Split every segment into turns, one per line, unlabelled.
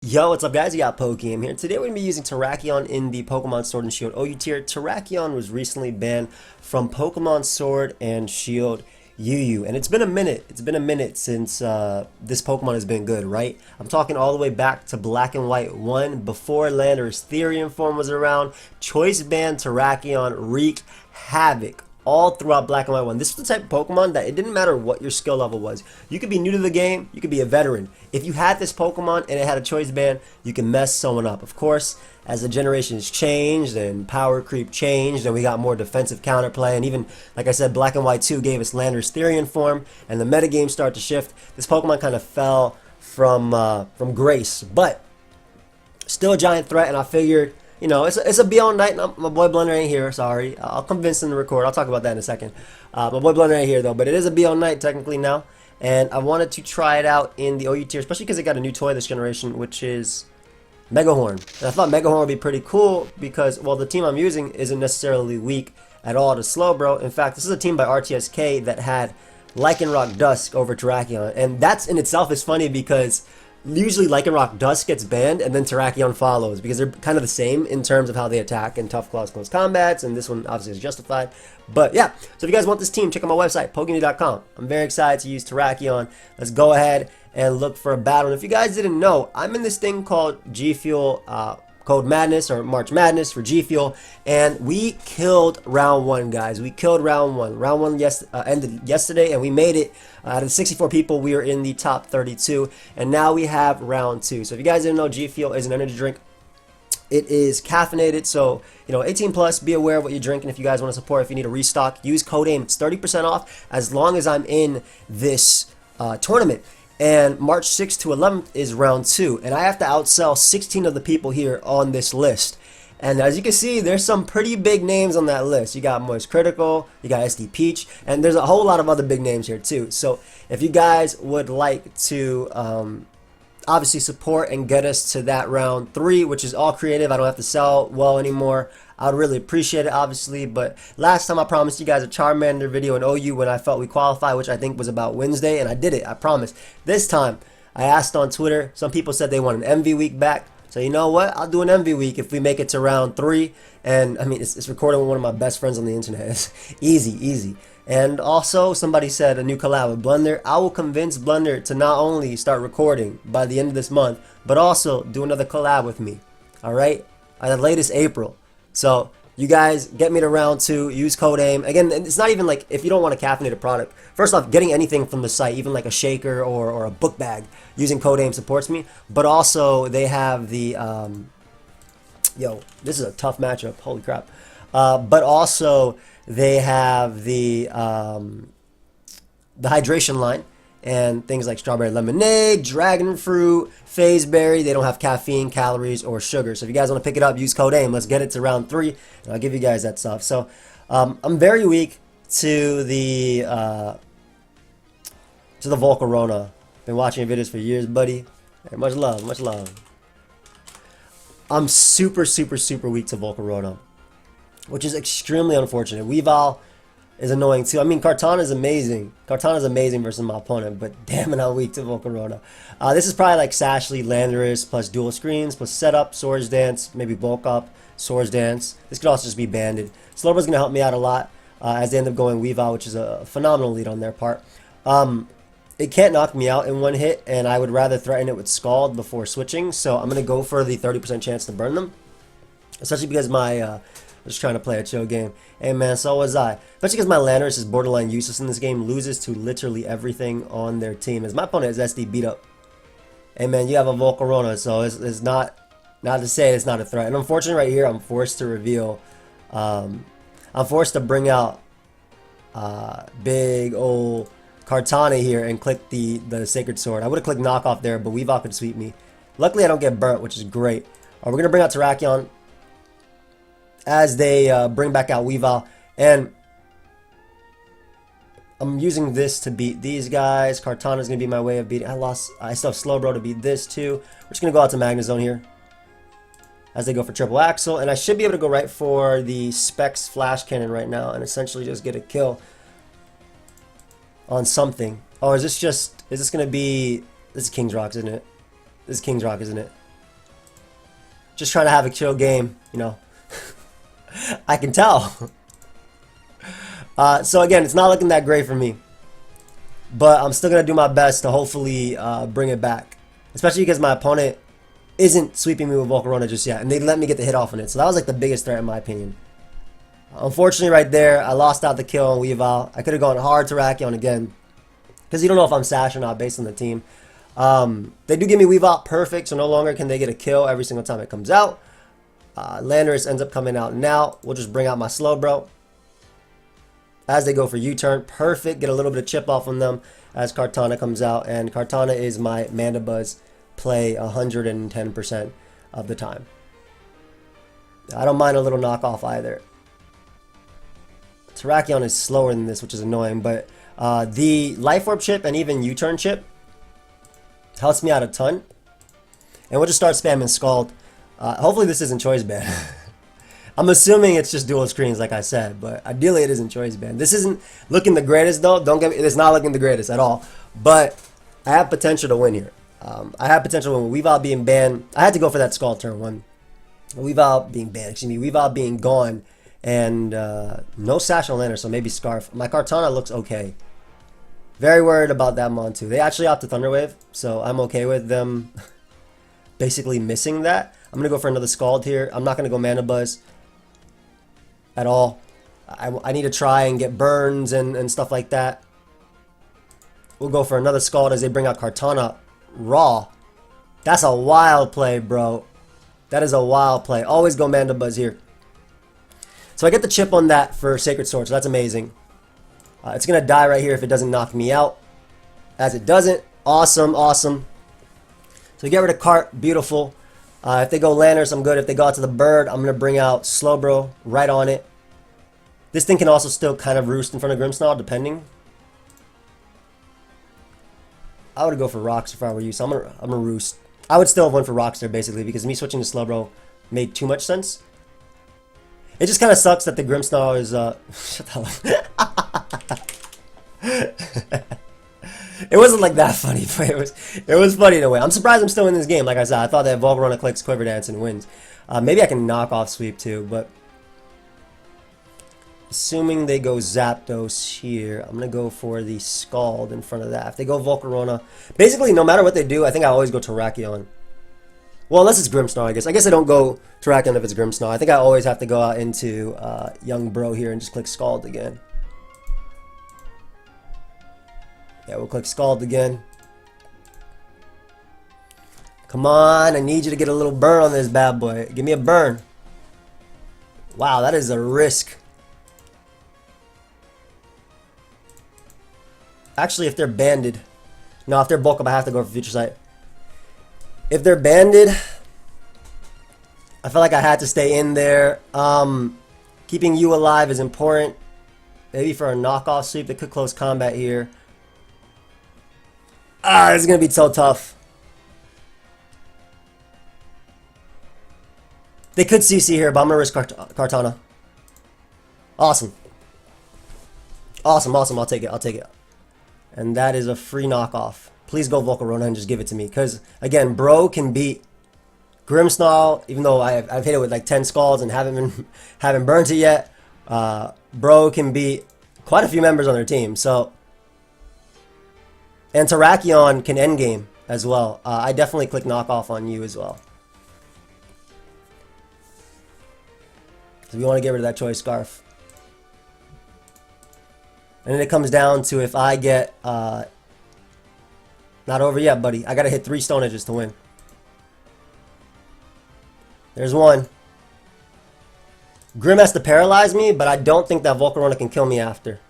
Yo, what's up guys? You got Pokeaim here. Today we're going to be using Terrakion in the Pokemon Sword and Shield OU tier. Terrakion was recently banned from Pokemon Sword and Shield UU. And it's been a minute. It's been a minute since this Pokemon has been good, right? I'm talking all the way back to Black and White 1, before Landorus Therian form was around. Choice band Terrakion wreaked havoc all throughout Black and White 1. This was the type of Pokemon that it didn't matter what your skill level was. You could be new to the game, you could be a veteran. If you had this Pokemon and it had a choice band, you can mess someone up. Of course, as the generations changed and power creep changed and we got more defensive counterplay, and even, like I said, Black and White 2 gave us Landorus Therian form and the metagame started to shift, this Pokemon kind of fell from grace. But still a giant threat, and I figured, you know, it's a be all night. And my boy Blender ain't here. Sorry, I'll convince him to record. I'll talk about that in a second. My boy Blender ain't here though, but it is a be all night technically now, and I wanted to try it out in the OU tier, especially because it got a new toy this generation, which is Megahorn. And I thought Megahorn would be pretty cool because, well, the team I'm using isn't necessarily weak at all to Slowbro. In fact, this is a team by RTSK that had Lycanroc Dusk over Terrakion, and that's in itself is funny because usually Lycanroc Dusk gets banned and then Terrakion follows because they're kind of the same in terms of how they attack in Tough Claws close combats, and this one obviously is justified. But yeah, so if you guys want this team, check out my website, pokeaimMD.com. I'm very excited to use Terrakion. Let's go ahead and look for a battle. And if you guys didn't know, I'm in this thing called G Fuel Code Madness, or March Madness for G Fuel, and we killed round one, guys. We killed round one. Round one ended yesterday, and we made it. Out of the 64 people, we were in the top 32, and now we have round two. So if you guys didn't know, G Fuel is an energy drink. It is caffeinated, so, you know, 18 plus, be aware of what you're drinking. If you guys want to support, if you need a restock, use code AIM. It's 30% off as long as I'm in this tournament. And March 6th to 11th is round two, and I have to outsell 16 of the people here on this list. And as you can see, there's some pretty big names on that list. You got Moist Critical, you got SD Peach, and there's a whole lot of other big names here too. So if you guys would like to obviously support and get us to that round three, which is all creative, I don't have to sell well anymore, I would really appreciate it, obviously. But last time I promised you guys a Charmander video in OU when I felt we qualified, which I think was about Wednesday, and I did it, I promise. This time, I asked on Twitter, some people said they want an MV week back. So you know what? I'll do an MV week if we make it to round three. And I mean, it's recorded with one of my best friends on the internet. It's easy, easy. And also, somebody said a new collab with Blender. I will convince Blender to not only start recording by the end of this month, but also do another collab with me. All right? At the latest April. So you guys get me to round two. Use code AIM. Again, it's not even like if you don't want a caffeinated product. First off, getting anything from the site, even like a shaker or a book bag, using code AIM supports me. But also, they have the yo, this is a tough matchup. Holy crap! But also, they have the hydration line and things like strawberry lemonade, dragon fruit, phase berry. They don't have caffeine, calories, or sugar. So if you guys want to pick it up, use code AIM. Let's get it to round three, and I'll give you guys that stuff. So I'm very weak to the Volcarona. Been watching your videos for years, buddy. Hey, much love, much love. I'm super, super, super weak to Volcarona, which is extremely unfortunate. Weavile is annoying too. I mean, Kartana is amazing. Kartana is amazing versus my opponent, but damn it, I'm weak to Volcarona. This is probably like Sashly, Landorus, plus dual screens, plus setup, Swords Dance, maybe bulk up, Swords Dance. This could also just be banded. Slowbro's going to help me out a lot as they end up going Weavile, which is a phenomenal lead on their part. It can't knock me out in one hit, and I would rather threaten it with Scald before switching, so I'm going to go for the 30% chance to burn them. Especially because my... just trying to play a chill game. Hey man, so was I. Especially because my Landorus is borderline useless in this game, loses to literally everything on their team. As my opponent is SD beat up. Hey man, you have a Volcarona, so it's not to say it's not a threat. And unfortunately right here, I'm forced to reveal, I'm forced to bring out big old Kartana here and click the Sacred Sword. I would have clicked knockoff there, but Weavile could sweep me. Luckily I don't get burnt, which is great. We're going to bring out Terrakion as they bring back out Weavile, and I'm using this to beat these guys. Kartana is going to be my way of beating. I still have Slowbro to beat this too. We're just going to go out to Magnezone here as they go for triple axle, and I should be able to go right for the Specs Flash Cannon right now and essentially just get a kill on something. Oh, is this going to be, this is King's Rock, isn't it? This is King's Rock, isn't it? just trying to have a chill game, you know. I can tell. So again, it's not looking that great for me. But I'm still going to do my best to hopefully bring it back. Especially because my opponent isn't sweeping me with Volcarona just yet. And they let me get the hit off on it. So that was like the biggest threat in my opinion. Unfortunately right there, I lost out the kill on Weavile. I could have gone hard Terrakion again. Because you don't know if I'm Sash or not based on the team. They do give me Weavile perfect. So no longer can they get a kill every single time it comes out. Landorus ends up coming out now. We'll just bring out my Slowbro. As they go for U-turn, perfect. Get a little bit of chip off on them as Kartana comes out. And Kartana is my Mandibuzz play 110% of the time. I don't mind a little knockoff either. Terrakion is slower than this, which is annoying. But the Life Orb chip and even U-turn chip helps me out a ton. And we'll just start spamming Scald. Hopefully this isn't Choice Band. I'm assuming it's just dual screens, like I said, but ideally it isn't Choice Band. This isn't looking the greatest, though. Don't get me, it's not looking the greatest at all. But I have potential to win here. I have potential to win with Weavile being banned. I had to go for that Scald turn 1. Weavile being banned, excuse me. Weavile being gone. And no Sash on Lander, so maybe Scarf. My Kartana looks okay. Very worried about that Montu. They actually opted Thunder Wave, so I'm okay with them basically missing that. I'm going to go for another Scald here. I'm not going to go Mandibuzz at all. I need to try and get burns and stuff like that. We'll go for another Scald as they bring out Kartana raw. That's a wild play, bro. That is a wild play. Always go Mandibuzz here. So I get the chip on that for Sacred Sword, so that's amazing. It's going to die right here if it doesn't knock me out. As it doesn't. Awesome, awesome. So we get rid of Cart. Beautiful. If they go Landorus, I'm good. If they go out to the Bird, I'm going to bring out Slowbro right on it. This thing can also still kind of roost in front of Grimmsnarl, depending. I would go for Rocks if I were you, so I'm gonna roost. I would still have went for Rocks there, basically, because me switching to Slowbro made too much sense. It just kind of sucks that the Grimmsnarl is, shut the hell up. It wasn't like that funny, but it was funny in a way. I'm surprised I'm still in this game. Like I said, I thought that Volcarona clicks Quiver Dance and wins. Maybe I can knock off Sweep too, but assuming they go Zapdos here, I'm going to go for the Scald in front of that. If they go Volcarona, basically no matter what they do, I think I always go Terrakion. Well, unless it's Grimmsnarl, I guess. I guess I don't go Terrakion if it's Grimmsnarl. I think I always have to go out into Young Bro here and just click Scald again. Yeah, we'll click Scald again. Come on, I need you to get a little burn on this bad boy. Give me a burn. Wow, that is a risk. Actually, if they're banded. No, if they're bulk up, I have to go for Future Sight. If they're banded, I feel like I had to stay in there. Keeping you alive is important. Maybe for a knockoff sweep, they could close combat here. This is going to be so tough. They could CC here, but I'm going to risk Kartana. Awesome. Awesome, awesome. I'll take it. I'll take it. And that is a free knockoff. Please go Volcarona and just give it to me. Because, again, Bro can beat Grimmsnarl, even though I've hit it with like 10 Scalds and haven't burnt it yet. Bro can beat quite a few members on their team. So, and Terrakion can endgame as well. I definitely click knockoff on you as well. So we want to get rid of that Choice Scarf. And then it comes down to if I get... not over yet, buddy. I got to hit 3 Stone Edges to win. There's one. Grim has to paralyze me, but I don't think that Volcarona can kill me after.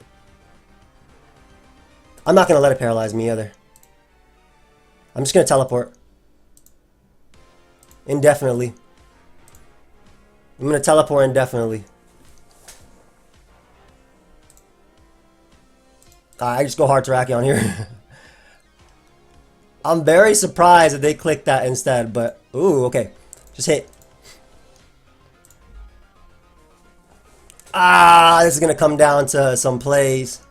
I'm not going to let it paralyze me either. I'm just going to teleport. Indefinitely. I'm going to teleport indefinitely. I just go hard Terrakion here. I'm very surprised that they clicked that instead, but... Ooh, okay. Just hit. This is going to come down to some plays.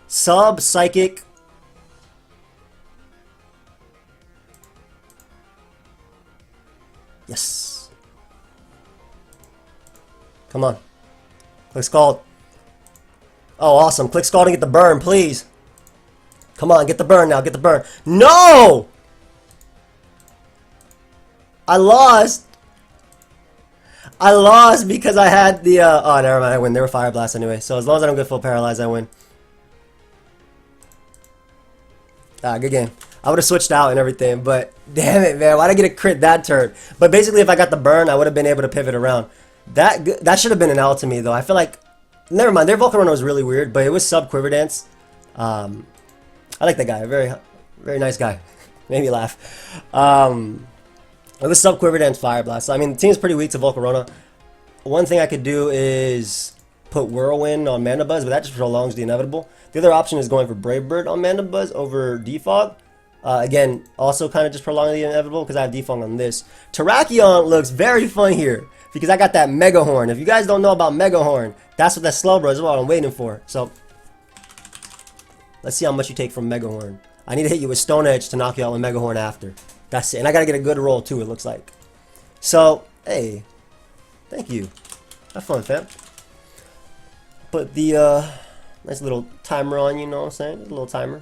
Sub, Psychic. Yes. Come on. Click Scald. Oh, awesome. Click Scald and get the burn, please. Come on, get the burn now. Get the burn. No! I lost. I lost because I had the... oh, never mind. I win. They were Fire Blast anyway. So as long as I don't get full paralyzed, I win. Ah, good game. I would have switched out and everything, but damn it, man. Why'd I get a crit that turn? But basically, if I got the burn, I would have been able to pivot around. That should have been an L to me, though. I feel like... Never mind. Their Volcarona was really weird, but it was sub Quiver Dance. I like that guy. Very, very nice guy. Made me laugh. It was sub Quiver Dance Fire Blast. So, I mean, the team's pretty weak to Volcarona. One thing I could do is put Whirlwind on Mandibuzz, but that just prolongs the inevitable. The other option is going for Brave Bird on Mandibuzz over Defog. Again, also kind of just prolonging the inevitable because I have Defog on this. Terrakion looks very fun here because I got that Megahorn. If you guys don't know about Megahorn, that's what that Slowbro is what I'm waiting for. So, let's see how much you take from Megahorn. I need to hit you with Stone Edge to knock you out with Megahorn after. That's it. And I gotta get a good roll too, it looks like. So, hey. Thank you. Have fun, fam. Put the nice little timer on, you know what I'm saying? A little timer.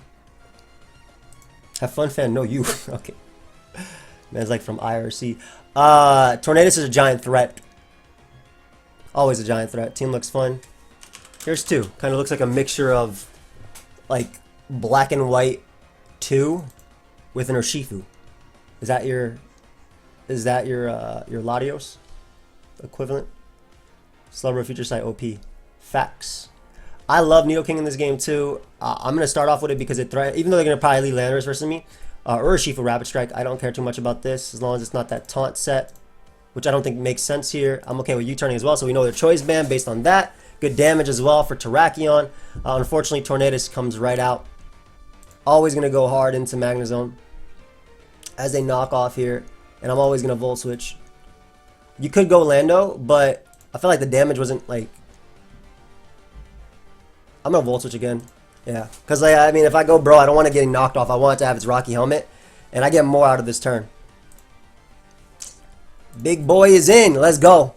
Have fun, fam. No, you. Okay. Man's like from IRC. Tornadus is a giant threat. Always a giant threat. Team looks fun. Here's two. Kind of looks like a mixture of like black and white 2 with an Urshifu. Is that your Latios equivalent? Slowbro Future Sight OP. Facts. I love Nidoking in this game too. I'm gonna start off with it because it even though they're gonna probably lead Landorus versus me, or Urshifu Rapid Strike. I don't care too much about this as long as it's not that taunt set, which I don't think makes sense here. I'm okay with U-turning as well, so we know their choice band based on that. Good damage as well for Terrakion. Unfortunately, Tornadus comes right out. Always gonna go hard into Magnezone as a knockoff here, and I'm always gonna Volt Switch. You could go Lando, but I feel like the damage wasn't like... I'm gonna Volt Switch again. Yeah, because like, I mean, if I go Bro, I don't want it getting knocked off. I want it to have its Rocky Helmet, and I get more out of this turn. Big boy is in. Let's go.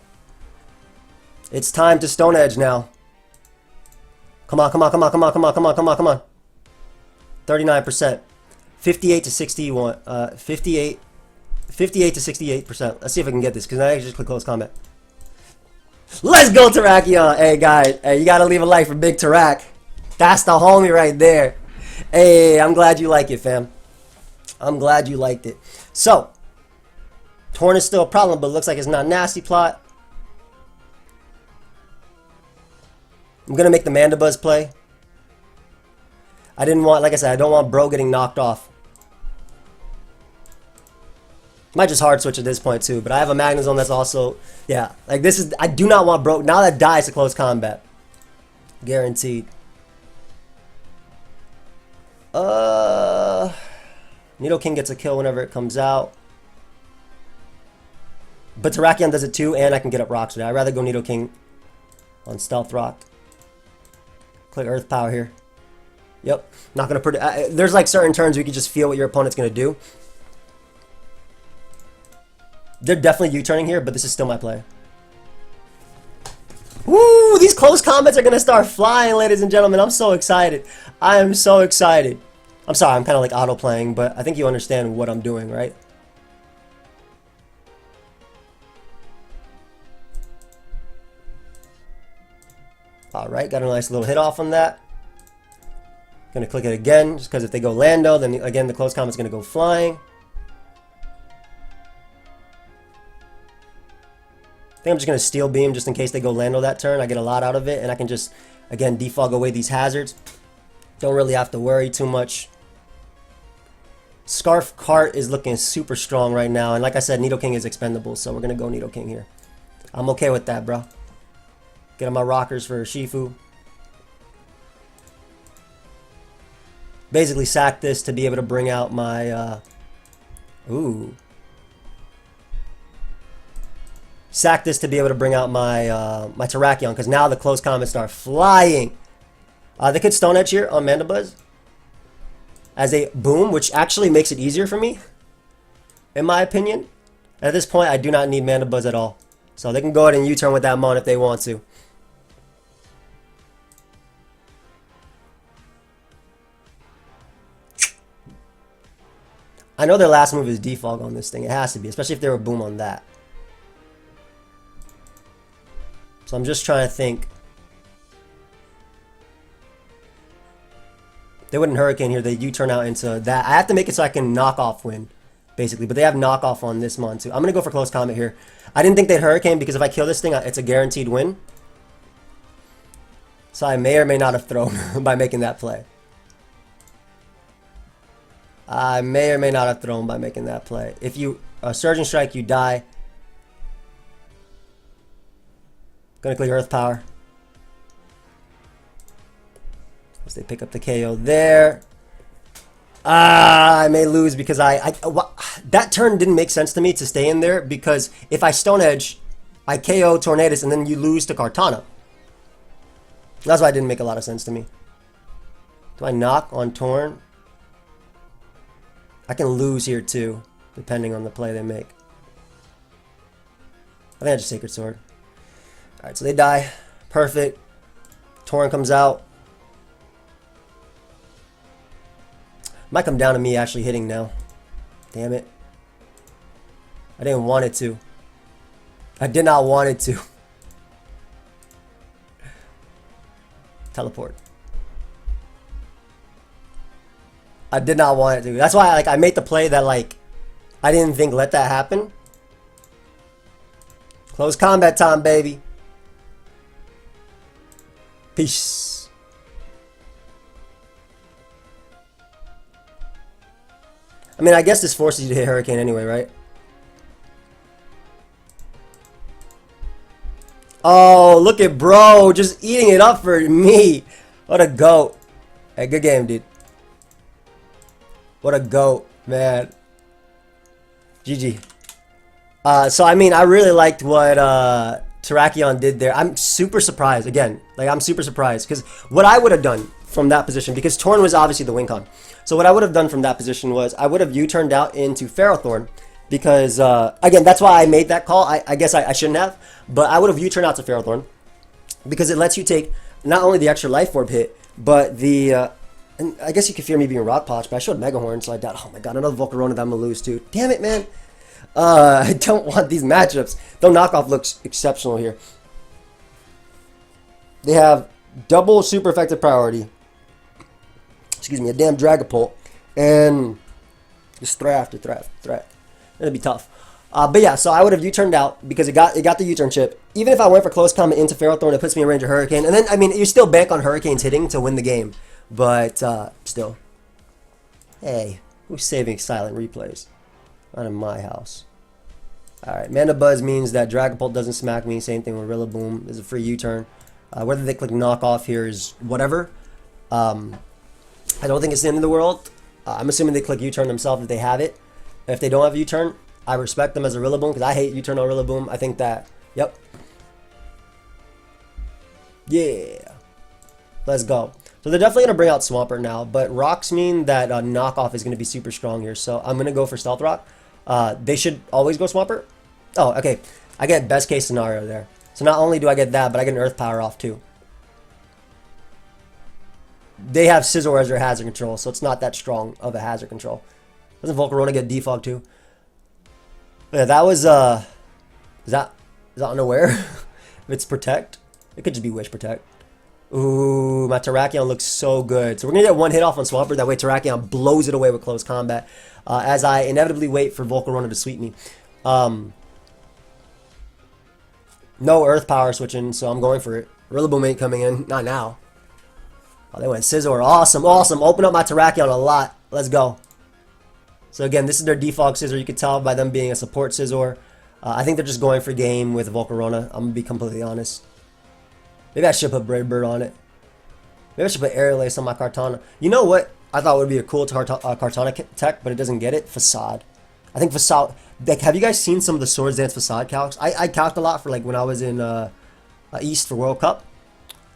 It's time to Stone Edge now. Come on, come on, come on, come on, come on, come on, come on, come on. 39%. 58 to 61. 58 to 68%. Let's see if I can get this, because now I can just click close combat. Let's go, Terrakion! Hey, guys. Hey, you gotta leave a like for Big Terrak. That's the homie right there. Hey, I'm glad you like it, fam. I'm glad you liked it. So, Torn is still a problem, but it looks like it's not nasty plot. I'm gonna make the Mandibuzz play. I didn't want, like I said, I don't want Bro getting knocked off. Might just hard switch at this point too, but I have a Magnezone that's also, yeah, like this is, I do not want Bro, now that dies to close combat. Guaranteed. Nidoking gets a kill whenever it comes out. But Terrakion does it too, and I can get up rocks today. I'd rather go Nidoking on Stealth Rock. Click Earth Power here. Yep, not gonna predict. There's like certain turns you can just feel what your opponent's gonna do. They're definitely U-turning here, but this is still my play. Woo! These close combats are gonna start flying, ladies and gentlemen. I'm so excited. I am so excited. I'm sorry, I'm kind of like auto-playing, but I think you understand what I'm doing, right? Alright, got a nice little hit off on that. Gonna click it again, just because if they go Lando, then again the close combat's gonna go flying. I think I'm just going to Steel Beam just in case they go Lando that turn. I get a lot out of it, and I can just, again, defog away these hazards. Don't really have to worry too much. Scarf Cart is looking super strong right now, and like I said, Nidoking is expendable, so we're going to go Nidoking here. I'm okay with that, bro. Get on my rockers for Shifu. Basically sack this to be able to bring out my, Sack this to be able to bring out my my Terrakion, because now the close combats start flying. They could Stone Edge here on Mandibuzz as a boom, which actually makes it easier for me, in my opinion. At this point, I do not need Mandibuzz at all. So they can go ahead and U-turn with that mon if they want to. I know their last move is defog on this thing. It has to be, especially if they were boom on that. So I'm just trying to think. They wouldn't Hurricane here. They U-turn out into that. I have to make it so I can knock off win, basically. But they have knockoff on this mon too. I'm going to go for close combat here. I didn't think they'd Hurricane because if I kill this thing, it's a guaranteed win. So I may or may not have thrown by making that play. I may or may not have thrown by making that play. If you Surging Strike, you die. Gonna clear Earth Power. As they pick up the KO there. I may lose because that turn didn't make sense to me to stay in there, because if I Stone Edge, I KO Tornadus and then you lose to Kartana. That's why it didn't make a lot of sense to me. Do I knock on Torn? I can lose here too, depending on the play they make. I think I just Sacred Sword. Alright, so they die. Perfect. Torn comes out. Might come down to me actually hitting now. Damn it. I didn't want it to. I did not want it to. Teleport. I did not want it to. That's why I made the play that I didn't think let that happen. Close combat time, baby. Peace. I mean, I guess this forces you to hit Hurricane anyway, right? Oh, look at bro, just eating it up for me. What a goat. Hey, good game, dude. What a goat, man. GG. So, I mean, I really liked what Terrakion did there. I'm super surprised. Again, I'm super surprised. Because what I would have done from that position, because Torn was obviously the win con. So, what I would have done from that position was I would have U-turned out into Ferrothorn. Because, again, that's why I made that call. I guess I shouldn't have. But I would have U-turned out to Ferrothorn. Because it lets you take not only the extra Life Orb hit, but the... and I guess you could fear me being Rock Potch, but I showed Megahorn, so I doubt... Oh my god, another Volcarona that I'm going to lose to. Damn it, man. I don't want these matchups. Though Knockoff looks exceptional here. They have double super effective priority. Excuse me, a damn Dragapult. And just threat after threat. It'll be tough. But yeah, so I would have U-turned out because it got the U-turn chip. Even if I went for close combat into Ferrothorn, it puts me in range of Hurricane. And then, I mean, you still bank on Hurricanes hitting to win the game. But, still. Hey, who's saving silent replays? Not in my house. Alright, Mana Buzz means that Dragapult doesn't smack me. Same thing with Rillaboom. There's a free U-turn. Whether they click knockoff here is whatever. I don't think it's the end of the world. I'm assuming they click U-turn themselves if they have it. If they don't have U-turn, I respect them as a Rillaboom because I hate U-turn on Rillaboom. I think that, yep. Yeah. Let's go. So they're definitely going to bring out Swampert now, but rocks mean that knockoff is going to be super strong here. So I'm going to go for Stealth Rock. They should always go Swampert. Oh, okay. I get best case scenario there. So not only do I get that, but I get an Earth Power off too. They have Scizor as their hazard control, so it's not that strong of a hazard control. Doesn't Volcarona get defog too? Yeah, that was, is that unaware? If it's Protect? It could just be Wish Protect. Ooh, my Terrakion looks so good. So we're going to get one hit off on Swampert. That way Terrakion blows it away with close combat. As I inevitably wait for Volcarona to sweep me. No Earth Power switching, so I'm going for it. Rillaboom ain't coming in. Not now. Oh, they went Scizor. Awesome, awesome. Open up my Terrakion a lot. Let's go. So again, this is their defog Scizor. You can tell by them being a support Scizor. I think they're just going for game with Volcarona. I'm going to be completely honest. Maybe I should put Brave Bird on it. Maybe I should put Aerial Ace on my Kartana. You know what I thought would be a cool Kartana tech, but it doesn't get it? Facade. I think Facade... Like, have you guys seen some of the Swords Dance Facade calcs? I calced a lot for, like, when I was in East for World Cup.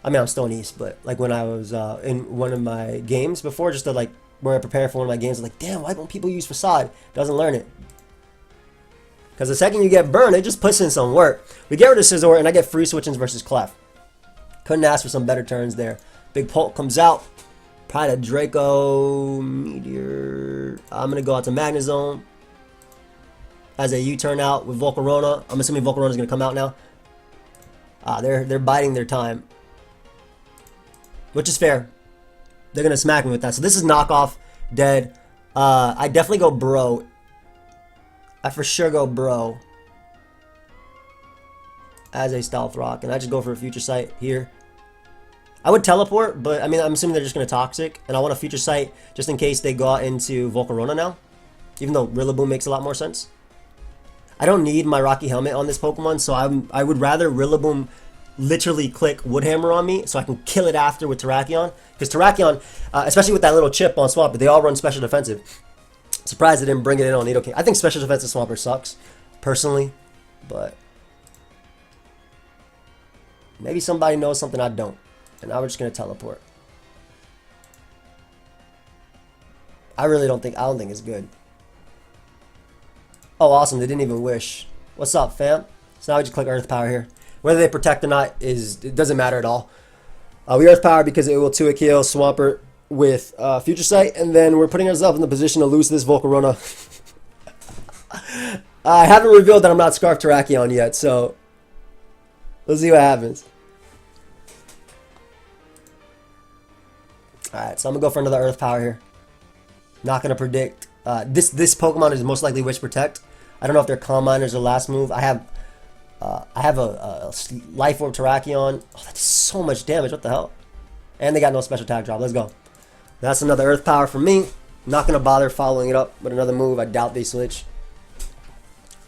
I mean, I'm still in East, but, like, when I was in one of my games before, just to, like, when I preparing for one of my games, I was like, damn, why don't people use Facade? Doesn't learn it. Because the second you get burned, it just puts in some work. We get rid of Scizor, and I get free switchings versus Clef. Couldn't ask for some better turns there. Big Pulp comes out. Probably a Draco Meteor. I'm going to go out to Magnezone as a U-turn out with Volcarona. I'm assuming Volcarona's going to come out now. They're biding their time, which is fair. They're going to smack me with that. So this is knockoff, dead. I definitely go Bro. I for sure go Bro as a Stealth Rock, and I just go for a Future Sight here. I would teleport, but I mean, I'm assuming they're just going to Toxic, and I want a Future Sight just in case they go out into Volcarona now, even though Rillaboom makes a lot more sense. I don't need my Rocky Helmet on this Pokemon, so I would rather Rillaboom literally click Woodhammer on me so I can kill it after with Terrakion, because Terrakion, especially with that little chip on Swampert, they all run Special Defensive. Surprised they didn't bring it in on Nidoking. I think Special Defensive Swampert sucks, personally, but maybe somebody knows something I don't. And now we're just going to teleport. I don't think it's good. Oh, awesome. They didn't even wish. What's up, fam? So now we just click Earth Power here. Whether they protect or not, it doesn't matter at all. We Earth Power because it will 2-hit KO Swampert with Future Sight, and then we're putting ourselves in the position to lose this Volcarona. I haven't revealed that I'm not Scarf Terrakion yet, so let's see what happens. Alright, so I'm going to go for another Earth Power here. Not going to predict. This Pokemon is most likely Wish Protect. I don't know if they're Calm Miners or last move. I have a Life Orb Terrakion. Oh, that's so much damage. What the hell? And they got no special tag drop. Let's go. That's another Earth Power for me. Not going to bother following it up with another move. I doubt they switch.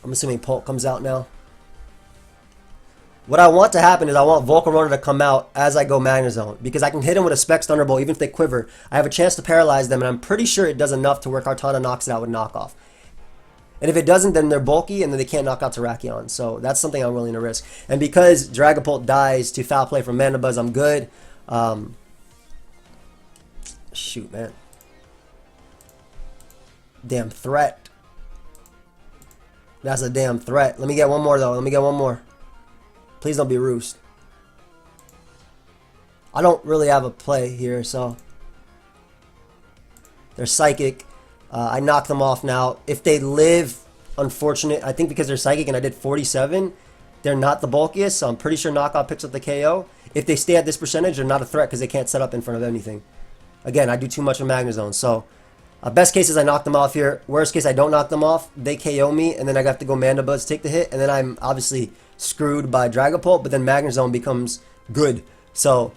I'm assuming Pulp comes out now. What I want to happen is I want Volcarona to come out as I go Magnezone, because I can hit him with a Specs Thunderbolt even if they quiver. I have a chance to paralyze them, and I'm pretty sure it does enough to where Kartana knocks it out with knockoff. And if it doesn't, then they're bulky, and then they can't knock out Terrakion. So that's something I'm willing to risk. And because Dragapult dies to Foul Play from Mana Buzz, I'm good. Shoot, man. Damn threat. That's a damn threat. Let me get one more, though. Let me get one more. Please don't be Roost. I don't really have a play here, so. They're Psychic. I knocked them off now. If they live, unfortunate. I think because they're Psychic and I did 47, they're not the bulkiest, so I'm pretty sure Knockoff picks up the KO. If they stay at this percentage, they're not a threat because they can't set up in front of anything. Again, I do too much of Magnezone, so. Best case is I knock them off here. Worst case, I don't knock them off. They KO me, and then I have to go Mana Buzz, take the hit, and then I'm obviously screwed by Dragapult, but then Magnezone becomes good. So,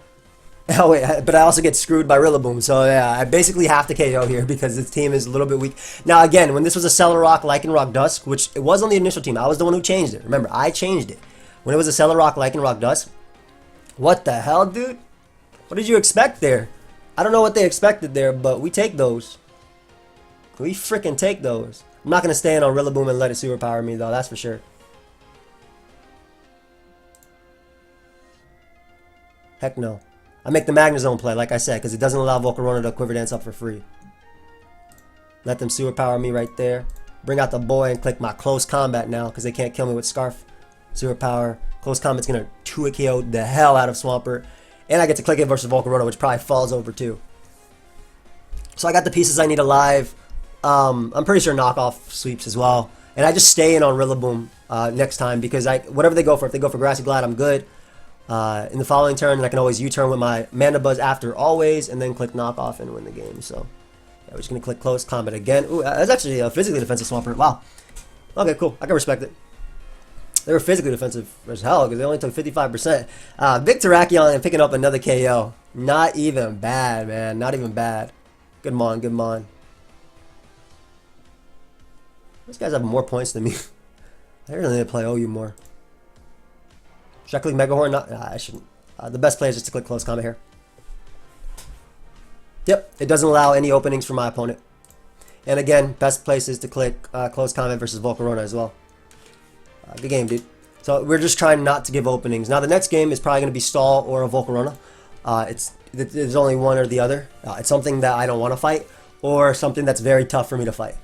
oh wait, but I also get screwed by Rillaboom. So yeah, I basically have to KO here because this team is a little bit weak. Now again, when this was a Celerock, Lycanroc, Dusk, which it was on the initial team, I was the one who changed it. Remember, I changed it. When it was a Celerock, Lycanroc, Dusk, what the hell, dude? What did you expect there? I don't know what they expected there, but we take those. We freaking take those. I'm not going to stand on Rillaboom and let it superpower me, though. That's for sure. Heck no. I make the Magnezone play, like I said, because it doesn't allow Volcarona to Quiver Dance up for free. Let them superpower me right there. Bring out the boy and click my Close Combat now, because they can't kill me with Scarf. Superpower. Close Combat's going to 2-hit KO the hell out of Swampert. And I get to click it versus Volcarona, which probably falls over too. So I got the pieces I need alive. I'm pretty sure Knockoff sweeps as well. And I just stay in on Rillaboom next time, because whatever they go for, if they go for Grassy Glide, I'm good. In the following turn, and I can always U-turn with my Mana Buzz after always, and then click Knockoff and win the game. So yeah, we're just going to click Close Combat again. Ooh, that's actually a physically defensive Swampert. Wow. Okay, cool. I can respect it. They were physically defensive as hell because they only took 55%. Big Terrakion and picking up another KO. Not even bad, man. Not even bad. Good mon, good mon. These guys have more points than me. I really need to play OU more. Should I click Megahorn? No, I shouldn't. The best play is just to click Close Combat here. Yep, it doesn't allow any openings for my opponent. And again, best place is to click Close Combat versus Volcarona as well. Good game, dude. So we're just trying not to give openings. Now the next game is probably going to be Stall or a Volcarona. There's only one or the other. It's something that I don't want to fight, or something that's very tough for me to fight.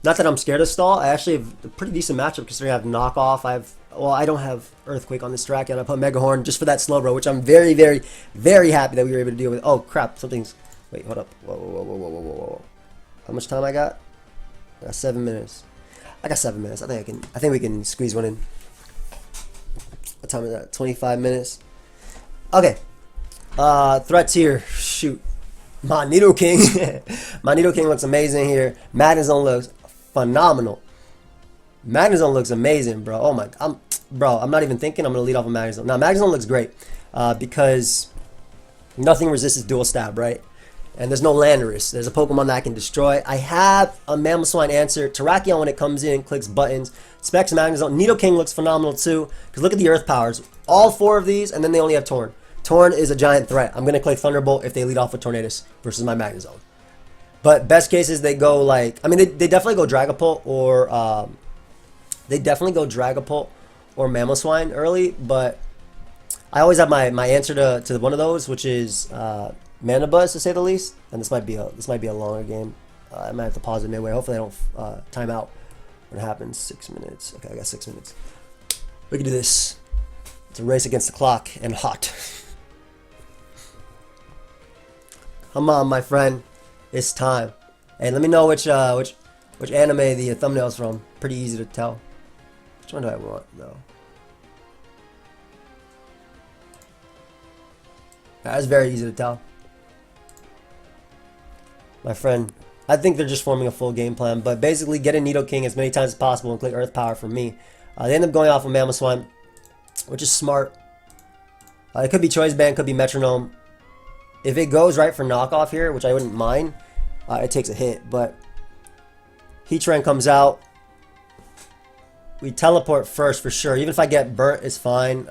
Not that I'm scared of stall. I actually have a pretty decent matchup considering I have knockoff. I don't have Earthquake on this Terrakion. I put Megahorn just for that Slowbro, which I'm very, very, very happy that we were able to deal with. Oh crap! Something's. Wait, hold up. Whoa, whoa, whoa, whoa, whoa, whoa, whoa. How much time I got? I got 7 minutes. I got 7 minutes. I think we can squeeze one in. What time is that? 25 minutes. Okay. Threats here. Shoot. My Nidoking. My Nidoking looks amazing here. Magnezone looks phenomenal. Magnezone looks amazing, bro. Oh my, bro, I'm not even thinking. I'm gonna lead off with Magnezone. Now Magnezone looks great because nothing resists dual stab, right? And there's no Landorus. There's a Pokemon that I can destroy. I have a Mamoswine answer. Terrakion, when it comes in, clicks buttons. Specs Magnezone. Nidoking looks phenomenal too. Because look at the Earth powers. All 4 of these, and then they only have Torn. Torn is a giant threat. I'm going to click Thunderbolt if they lead off with Tornadus versus my Magnezone. But best cases, they go like... I mean, they definitely go Dragapult or... Mamoswine early, but I always have my answer to one of those, which is... Mana Buzz, to say the least, and this might be a longer game. I might have to pause it midway. Hopefully, I don't time out when it happens. 6 minutes. Okay, I got 6 minutes. We can do this. It's a race against the clock and hot. Come on, my friend, it's time. Hey, let me know which anime the thumbnail's from. Pretty easy to tell. Which one do I want though? That's very easy to tell. My friend, I think they're just forming a full game plan, but basically get a Nidoking as many times as possible and click Earth Power for me. They end up going off of Mamoswine, which is smart. It could be Choice Band, could be Metronome. If it goes right for knockoff here, which I wouldn't mind, it takes a hit, but Heatran comes out. We teleport first for sure. Even if I get burnt, it's fine.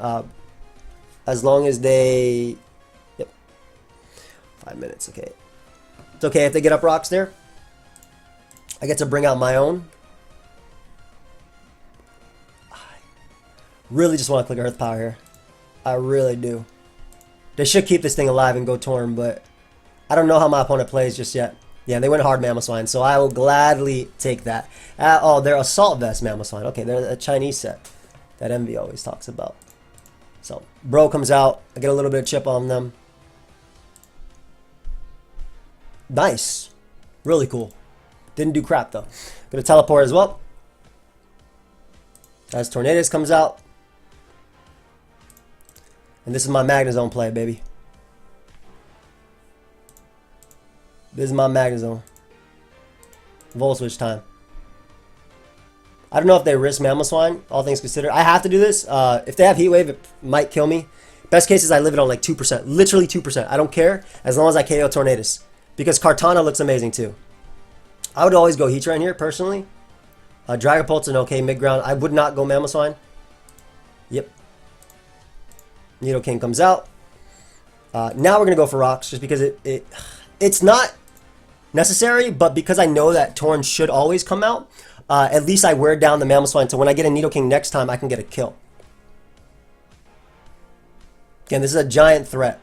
As long as they... Yep. 5 minutes, okay. It's okay if they get up rocks there. I get to bring out my own. I really just want to click Earth Power here. I really do. They should keep this thing alive and go Torn, but I don't know how my opponent plays just yet. Yeah, they went hard Mamoswine, so I will gladly take that. Oh, they're Assault Vest Mamoswine. Okay, they're a Chinese set that Envy always talks about. So, Bro comes out. I get a little bit of chip on them. Nice. Really cool. Didn't do crap though. Gonna teleport as well. As Tornadus comes out. And this is my Magnezone play, baby. This is my Magnezone. Volt Switch time. I don't know if they risk Mamoswine, all things considered. I have to do this. If they have Heat Wave, it might kill me. Best case is I live it on like 2%. Literally 2%. I don't care as long as I KO Tornadus. Because Kartana looks amazing too. I would always go Heatran here, personally. Dragapult's an okay mid-ground. I would not go Mamoswine. Yep. Nidoking comes out. Now we're going to go for rocks, just because it's not necessary, but because I know that Torn should always come out, at least I wear down the Mamoswine, so when I get a Nidoking next time, I can get a kill. Again, this is a giant threat.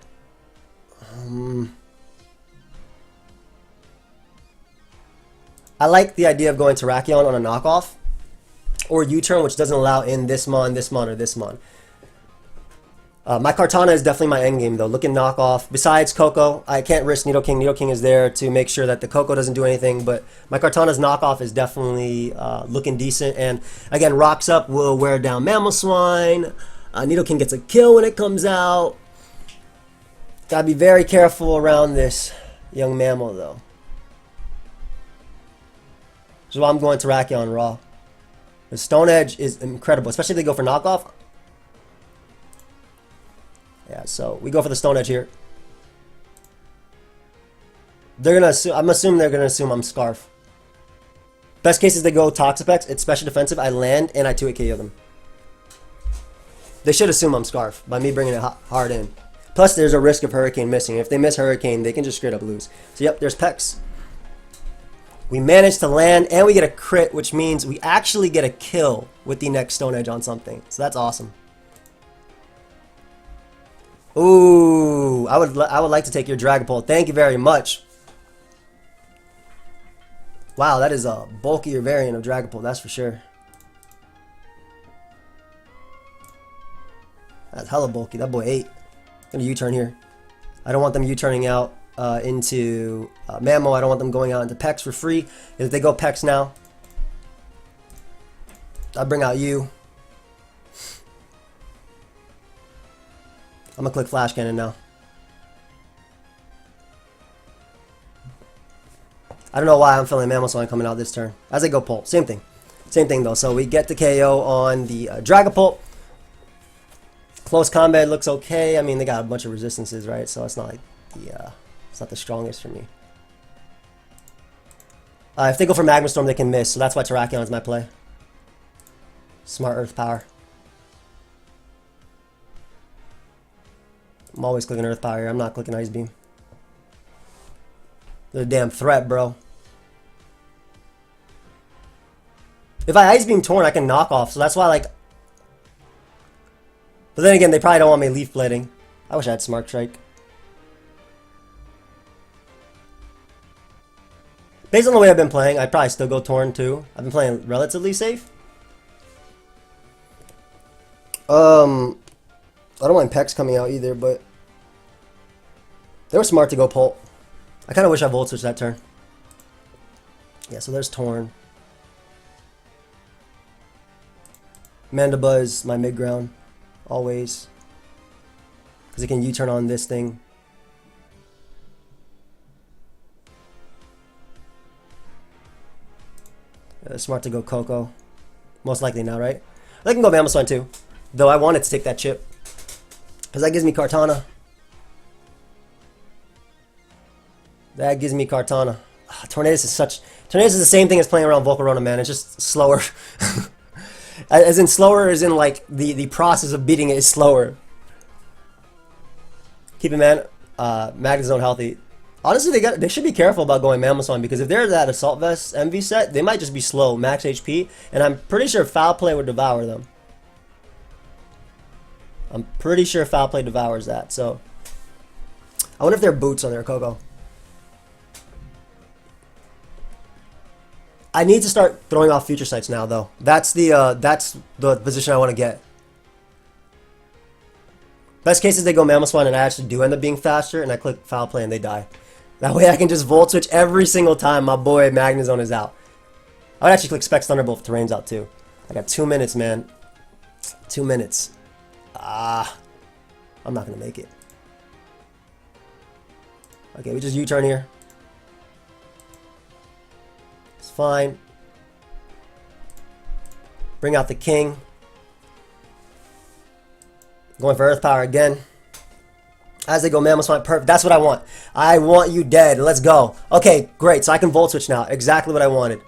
I like the idea of going Terrakion on a knockoff, or U-turn, which doesn't allow in this mon, or this mon. My Kartana is definitely my endgame though. Looking knockoff. Besides Coco, I can't risk Nidoking. Nidoking is there to make sure that the Coco doesn't do anything, but my Kartana's knockoff is definitely looking decent. And again, rocks up will wear down Mamoswine. Nidoking gets a kill when it comes out. Gotta be very careful around this young mammal though. So I'm going Terrakion raw. The Stone Edge is incredible, especially if they go for knockoff. Yeah, so we go for the Stone Edge here. They're gonna assume, I'm assuming they're gonna assume I'm Scarf. Best case is they go Toxapex, it's special defensive, I land and I 2-hit KO them. They should assume I'm Scarf by me bringing it hard in. Plus there's a risk of Hurricane missing. If they miss Hurricane, they can just straight up lose. So yep, there's Pex. We managed to land and we get a crit, which means we actually get a kill with the next Stone Edge on something. So that's awesome. Ooh, I would like to take your Dragapult. Thank you very much. Wow, that is a bulkier variant of Dragapult, that's for sure. That's hella bulky. That boy ate. Gonna U-turn here. I don't want them U-turning out into Mammo. I don't want them going out into Pex for free. If they go Pex now, I'll bring out you. I'm gonna click Flash Cannon now. I don't know why I'm feeling Mamoswine coming out this turn. As they go Pult. Same thing. Same thing though. So we get the KO on the Dragapult. Close combat looks okay. I mean, they got a bunch of resistances, right? So it's not like it's not the strongest for me. If they go for Magma Storm, they can miss. So that's why Terrakion is my play. Smart Earth Power. I'm always clicking Earth Power here. I'm not clicking Ice Beam. They're a damn threat, bro. If I Ice Beam Torn, I can knock off. So that's why, like... But then again, they probably don't want me Leaf Blading. I wish I had Smart Strike. Based on the way I've been playing, I'd probably still go Torn too. I've been playing relatively safe. I don't mind Pex coming out either, but they were smart to go Pult. I kind of wish I Volt Switched that turn. Yeah, so there's Torn. Mandiba is my mid-ground, always. Because it can U-turn on this thing. Smart to go Coco. Most likely now, right? I can go Mamoswine too. Though I wanted to take that chip. Because that gives me Kartana. That gives me Kartana. Tornadus is such... Tornadus is the same thing as playing around Volcarona, man. It's just slower. As in slower as in like the process of beating it is slower. Keep it, man. Magnezone healthy. Honestly, they should be careful about going Mamoswine because if they're that Assault Vest MV set, they might just be slow, max HP, and I'm pretty sure Foul Play would devour them. I'm pretty sure Foul Play devours that, so... I wonder if there are boots on their Coco. I need to start throwing off Future Sights now, though. That's the position I want to get. Best case is they go Mamoswine and I actually do end up being faster, and I click Foul Play and they die. That way I can just Volt Switch every single time my boy Magnezone is out. I would actually click Specs Thunderbolt if Terrain's out too. I got 2 minutes, man. 2 minutes. I'm not going to make it. Okay, we just U-turn here. It's fine. Bring out the King. Going for Earth Power again. As they go Mamoswine, perfect. That's what I want. I want you dead. Let's go. Okay, great. So I can Volt Switch now. Exactly what I wanted.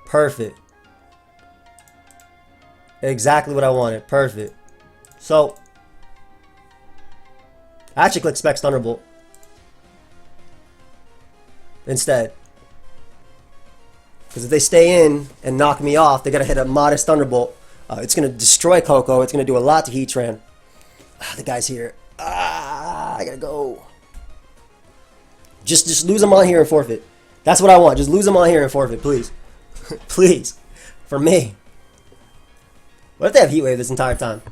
Perfect. Exactly what I wanted. Perfect. So, I actually click Specs Thunderbolt instead. Because if they stay in and knock me off, they got to hit a modest Thunderbolt. It's going to destroy Coco. It's going to do a lot to Heatran. The guy's here. I gotta go. Just lose them on here and forfeit. That's what I want. Just lose them on here and forfeit, please. Please. For me. What if they have Heat Wave this entire time?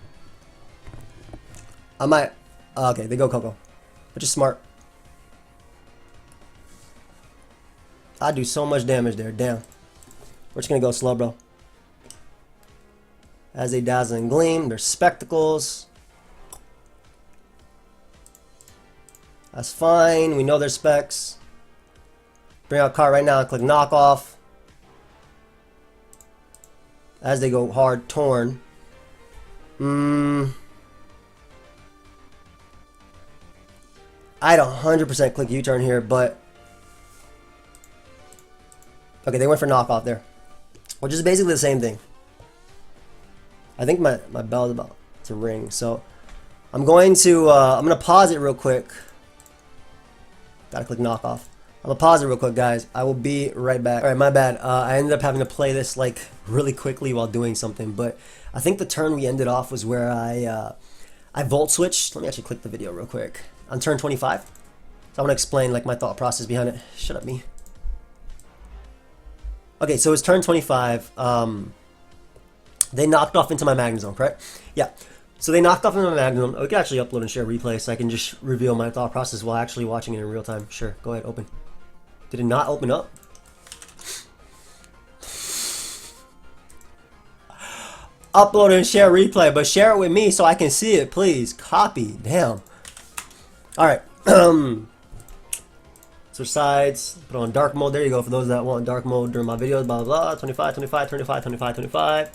I might... okay, they go Coco. Which is smart. I do so much damage there. Damn. We're just gonna go Slowbro. As they Dazzling Gleam. Their Spectacles. That's fine. We know their specs. Bring out card right now and click Knockoff. As they go hard, Torn. I'd 100% click U-turn here, but... Okay, they went for Knockoff there. Which is basically the same thing. I think my bell is about to ring, so... I'm going to pause it real quick. Gotta click Knockoff. I'm gonna pause it real quick, guys. I will be right back. Alright, my bad. I ended up having to play this like really quickly while doing something, but I think the turn we ended off was where I Volt Switched. Let me actually click the video real quick. On turn 25. So I want to explain like my thought process behind it. Shut up, me. Okay, so it's turn 25. They knocked off into my Magnezone, correct? Yeah. So they knocked off into my Magnezone. We can actually upload and share replay so I can just reveal my thought process while actually watching it in real time. Sure, go ahead, open. Did it not open up? Upload and share replay, but share it with me so I can see it, please. Copy. Damn. Alright. Switch sides. Put on dark mode. There you go. For those that want dark mode during my videos. Blah, blah, blah. 25, 25, 25, 25, 25.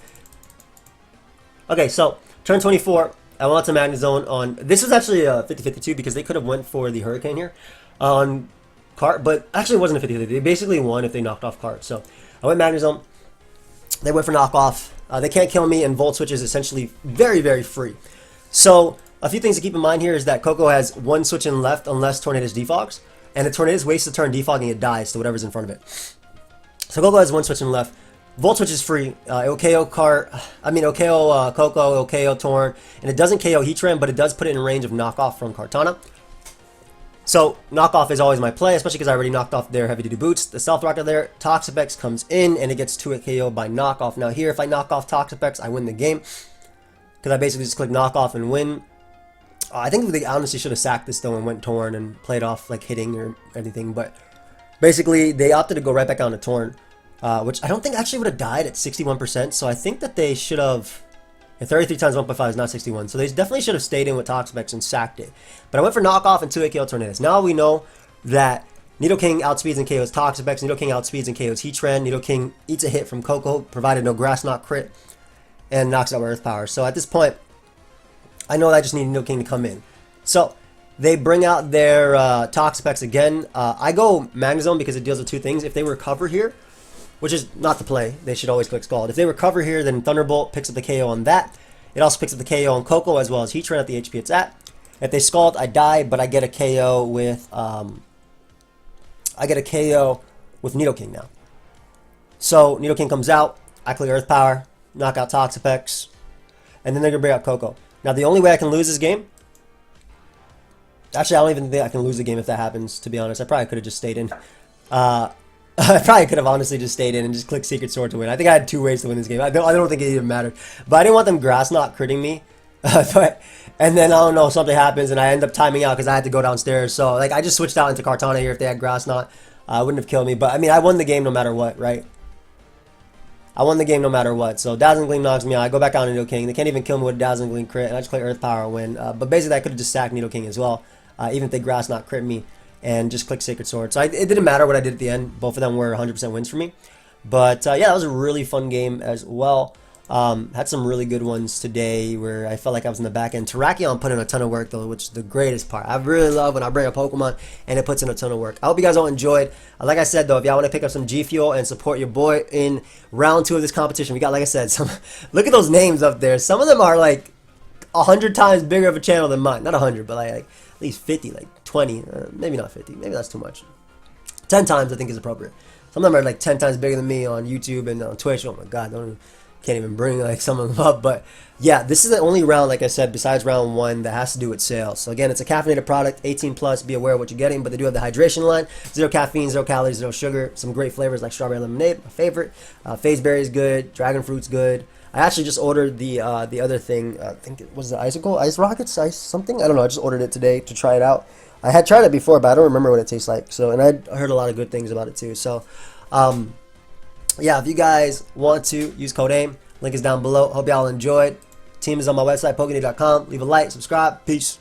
Okay, so turn 24. I went to Magnezone on... This was actually a 50-52 because they could have went for the Hurricane here on cart, but actually it wasn't a 50-50. They basically won if they knocked off cart. So I went Magnezone. They went for knockoff. They can't kill me, and Volt Switch is essentially very, very free. So a few things to keep in mind here is that Coco has one switch in left unless Tornadus defogs, and the Tornadus wastes a turn defogging, it dies to whatever's in front of it. So Coco has one switch in left. Volt Switch is free. It'll KO Coco, it'll KO Torn, and it doesn't KO Heatran, but it does put it in range of knockoff from Kartana. So knockoff is always my play, especially because I already knocked off their heavy duty boots. The Stealth Rocket there, Toxapex comes in and it gets 2-hit KO by knockoff. Now here, if I knock off Toxapex, I win the game because I basically just click knockoff and win. I think they honestly should have sacked this though and went Torn and played off like hitting or anything, but basically they opted to go right back down to Torn, which I don't think actually would have died at 61%. So I think that they should have. And 33 times 1.5 is not 61. So they definitely should have stayed in with Toxapex and sacked it. But I went for knockoff and 2-hit KO Tornadus. Now we know that Nidoking outspeeds and KOs Toxapex. Nidoking outspeeds and KOs Heatran. Nidoking eats a hit from Coco, provided no Grass Knot crit, and knocks out Earth Power. So at this point, I know that I just need Nidoking to come in. So they bring out their Toxapex again. I go Magnezone because it deals with two things. If they recover here, which is not the play, they should always click Scald. If they recover here, then Thunderbolt picks up the KO on that. It also picks up the KO on Coco as well as Heatran at the HP it's at. If they Scald, I die, but I get a KO with Nidoking now. So Nidoking comes out, I click Earth Power, knock out Toxapex, and then they're gonna bring out Coco. Now the only way I can lose this game, actually I don't even think I can lose the game if that happens. To be honest, I probably could have just stayed in. I probably could have honestly just stayed in and just clicked Secret Sword to win. I think I had two ways to win this game. I don't think it even mattered. But I didn't want them Grass Knot critting me. And then, I don't know, something happens and I end up timing out because I had to go downstairs. So, like, I just switched out into Kartana here if they had Grass Knot. Wouldn't have killed me. But, I mean, I won the game no matter what, right? I won the game no matter what. So, Dazzling Gleam knocks me out. I go back out to Nidoking. They can't even kill me with Dazzling Gleam crit. And I just play Earth Power and win. But basically, I could have just sacked Nidoking as well. Even if they Grass Knot crit me. And just click Sacred Sword. So it didn't matter what I did at the end. Both of them were 100% wins for me. But yeah, that was a really fun game as well. Had some really good ones today where I felt like I was in the back end. Terrakion put in a ton of work though, which is the greatest part. I really love when I bring a Pokemon and it puts in a ton of work. I hope you guys all enjoyed. Like I said though, if y'all want to pick up some G Fuel and support your boy in round 2 of this competition, we got, like I said, some. Look at those names up there. Some of them are like 100 times bigger of a channel than mine. Not 100, but like at least 50, like 20, maybe not 50, maybe that's too much. 10 times I think is appropriate. Some of them are like 10 times bigger than me on YouTube and on Twitch. Oh my god, can't even bring like some of them up. But yeah, this is the only round, like I said, besides round 1 that has to do with sales. So again, it's a caffeinated product, 18 plus, be aware of what you're getting. But they do have the hydration line, 0 caffeine, 0 calories, 0 sugar, some great flavors like strawberry lemonade, my favorite. Phase berry is good, dragon fruit's good. I actually just ordered the other thing. I think it was the Icicle, Ice Rockets, Ice something. I don't know. I just ordered it today to try it out. I had tried it before, but I don't remember what it tastes like. So, and I heard a lot of good things about it too. So, yeah, if you guys want to use code AIM, link is down below. Hope y'all enjoyed. Team is on my website, pokeaimMD.com. Leave a like, subscribe. Peace.